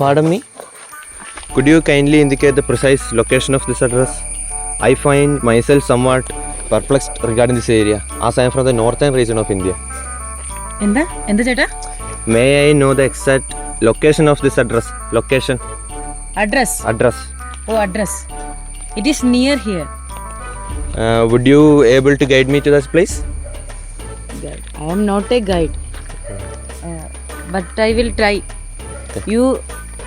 Pardon me? Could you kindly indicate the precise location of this address? I find myself somewhat perplexed regarding this area, as I am from the northern region of India. എന്താ ചേട്ടാ? May I know the exact location of this address? Location. Address. Oh, address. It is near here. Would you able to guide me to that place? I am not a guide. But I will try. You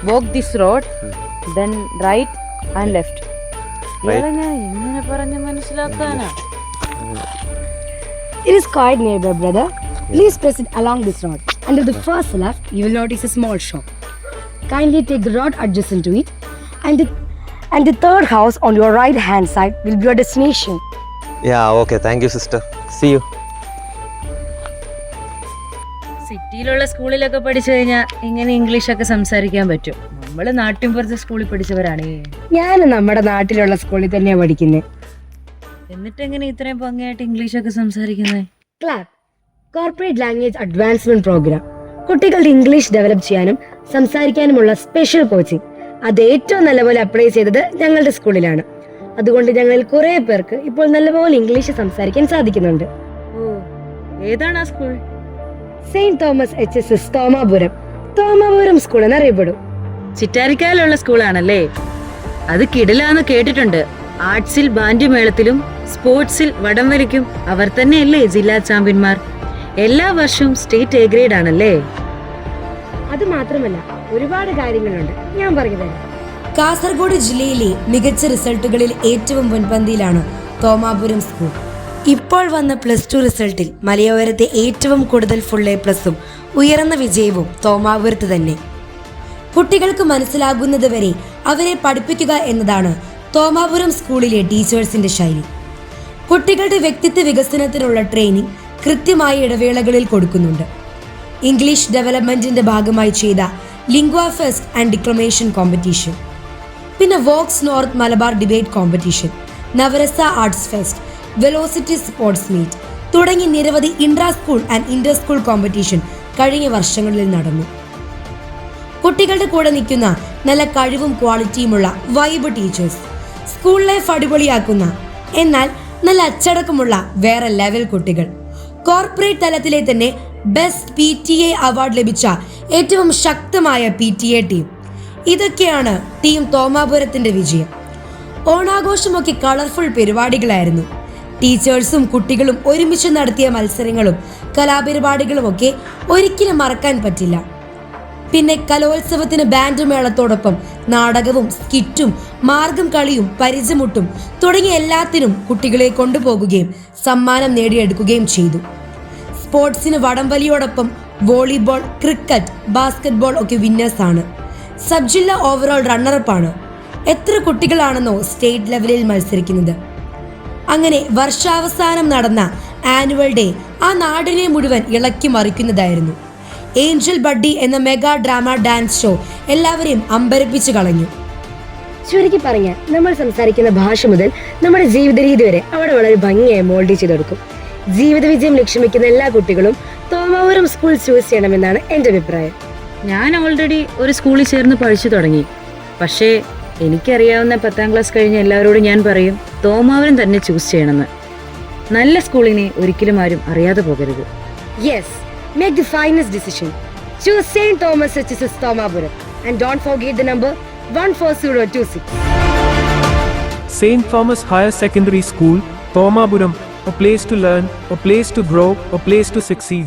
walk this road, then right and left. Right. എങ്ങനെ പറഞ്ഞ് മനസ്സിലാക്കാനാ? It is quite nearby, brother. Please proceed along this road. Under the first left, you will notice a small shop. Kindly take the road adjacent to it, and the third house on your right hand side will be your destination. Yeah, okay. Thank you, sister. See you. സിറ്റിയിലുള്ള സ്കൂളിലൊക്കെ പഠിച്ചു കഴിഞ്ഞാൽ എങ്ങനെ ഇംഗ്ലീഷൊക്കെ സംസാരിക്കാൻ പറ്റും? നമ്മള് നാട്ടിൻപുറത്തെ സ്കൂളിൽ പഠിച്ചവരാണ്. ഞാൻ നമ്മുടെ നാട്ടിലുള്ള സ്കൂളിൽ തന്നെയാണ് പഠിക്കുന്നത്. എന്നിട്ട് എങ്ങനെ ഇത്രയും ഭംഗിയായിട്ട് ഇംഗ്ലീഷൊക്കെ സംസാരിക്കുന്നത്? CLAP corporate language advancement program. കുട്ടികളുടെ ഇംഗ്ലീഷ് ഡെവലപ്പ് ചെയ്യാനും സംസാരിക്കാനുമുള്ള സ്പെഷ്യൽ കോച്ചിങ്. അത് ഏറ്റവും നല്ലപോലെ അപ്ലൈ ചെയ്തത് ഞങ്ങളുടെ സ്കൂളിലാണ്. അതുകൊണ്ട് ഞങ്ങളിൽ കുറെ പേർക്ക് ഇപ്പോൾ നല്ലപോലെ ഇംഗ്ലീഷ് സംസാരിക്കാൻ സാധിക്കുന്നുണ്ട്. ഓ, ഏതാണ് ആ school? Saint Thomas HSS Thomapuram school എന്നറിയപ്പെടും. ചിറ്റാരിക്കാലുള്ള സ്കൂളാണല്ലേ? അത് കിടിലാന്ന് കേട്ടിട്ടുണ്ട്. ആർട്സിൽ ബാൻഡ് മേളത്തിലും സ്പോർട്സിൽ വടംവലിക്കും അവർ തന്നെയല്ലേ ജില്ലാ ചാമ്പ്യന്മാർ? എല്ലാ വർഷവും സ്റ്റേറ്റ് എ ഗ്രേഡ് ആണല്ലേ? അത് മാത്രമല്ല, ഒരുപാട് കാര്യങ്ങളുണ്ട്, ഞാൻ പറഞ്ഞു തരാം. കാസർഗോഡ് ജില്ലയിലെ മികച്ച റിസൾട്ടുകളിൽ ഏറ്റവും മുൻപന്തിയിലാണ് തോമാപുരം സ്കൂൾ. ഇപ്പോൾ വന്ന +2 റിസൾട്ടിൽ മലയോരത്തെ ഏറ്റവും കൂടുതൽ ഫുൾ A+ഉം ഉയർന്ന വിജയവും തോമാപുരത്ത് തന്നെ. കുട്ടികൾക്ക് മനസ്സിലാകുന്നത് വരെ അവരെ പഠിപ്പിക്കുക എന്നതാണ് തോമാപുരം സ്കൂളിലെ ടീച്ചേഴ്സിന്റെ ശൈലി. കുട്ടികളുടെ വ്യക്തിത്വ വികസനത്തിനുള്ള ട്രെയിനിങ് കൃത്യമായ ഇടവേളകളിൽ കൊടുക്കുന്നുണ്ട്. ഇംഗ്ലീഷ് ഡെവലപ്മെന്റിന്റെ ഭാഗമായി ചെയ്ത lingua fest and declamation competition, പിന്നെ vox north Malabar debate competition, Navarasa arts fest, velocity sports meet തുടങ്ങി നിരവധി intra school and inter school competition കഴിഞ്ഞ വർഷങ്ങളിൽ നടന്നു. കുട്ടികളുടെ കൂടെ നിൽക്കുന്ന നല്ല കഴിവും ക്വാളിറ്റിയുമുള്ള വൈബ് ടീച്ചേഴ്സ്, സ്കൂൾ ലൈഫ് അടിപൊളിയാക്കുന്ന എന്നാൽ നല്ല അച്ചടക്കമുള്ള വേറെ ലെവൽ കുട്ടികൾ, കോർപ്പറേറ്റ് തലത്തിലെ തന്നെ ബെസ്റ്റ് PTA അവാർഡ് ലഭിച്ച ഏറ്റവും ശക്തമായ PTA ടീം. ഇതൊക്കെയാണ് ടീം തോമാപുരത്തിന്റെ വിജയം. ഓണാഘോഷമൊക്കെ കളർഫുൾ പരിപാടികളായിരുന്നു. ടീച്ചേഴ്സും കുട്ടികളും ഒരുമിച്ച് നടത്തിയ മത്സരങ്ങളും കലാപരിപാടികളുമൊക്കെ ഒരിക്കലും മറക്കാൻ പറ്റില്ല. പിന്നെ കലോത്സവത്തിന് ബാൻഡ് മേളത്തോടൊപ്പം നാടകവും സ്കിറ്റും മാർഗം കളിയും പരിചമുട്ടും തുടങ്ങിയ എല്ലാത്തിനും കുട്ടികളെ കൊണ്ടുപോകുകയും സമ്മാനം നേടിയെടുക്കുകയും ചെയ്തു. സ്പോർട്സിന് വടംവലിയോടൊപ്പം വോളിബോൾ, ക്രിക്കറ്റ്, ബാസ്കറ്റ്ബോൾ ഒക്കെ വിന്നേഴ്സാണ്. സബ് ജില്ല ഓവറോൾ റണ്ണറപ്പാണ്. എത്ര കുട്ടികളാണെന്നോ സ്റ്റേറ്റ് ലെവലിൽ മത്സരിക്കുന്നത്. അങ്ങനെ വർഷാവസാനം നടന്ന ആനുവൽ ഡേ ആ നാടിനെ മുഴുവൻ ഇളക്കി മറിക്കുന്നതായിരുന്നു. ഏഞ്ചൽ ബഡ്ഡി എന്ന മെഗാ ഡ്രാമ ഡാൻസ് ഷോ എല്ലാവരെയും അമ്പരപ്പിച്ചു കളഞ്ഞു. ചുരുക്കി പറഞ്ഞാൽ നമ്മൾ സംസാരിക്കുന്ന ഭാഷ മുതൽ നമ്മുടെ ജീവിത രീതി വരെ അവിടെ വളരെ ഭംഗിയായി മോൾഡ് ചെയ്തെടുക്കും. ജീവിത വിജയം ലക്ഷ്യം വെക്കുന്ന എല്ലാ കുട്ടികളും തോമാപുരം സ്കൂൾ ചൂസ് ചെയ്യണമെന്നാണ് എൻ്റെ അഭിപ്രായം. ഞാൻ ഓൾറെഡി ഒരു സ്കൂളിൽ ചേർന്ന് പഠിച്ചു തുടങ്ങി. പക്ഷേ എനിക്കറിയാവുന്ന 10ാം ക്ലാസ് കഴിഞ്ഞ എല്ലാവരോടും ഞാൻ പറയും, തോമാപുരം തന്നെ ചൂസ് ചെയ്യണമെന്ന്. നല്ല സ്കൂളിനെ ഒരിക്കലും ആരും അറിയാതെ പോകരുത്. Yes, make the finest decision. Choose St. Thomas HSS Thomapuram and don't forget the number 14026. St. Thomas Higher Secondary School, Thomapuram, a place to learn, a place to grow, a place to succeed.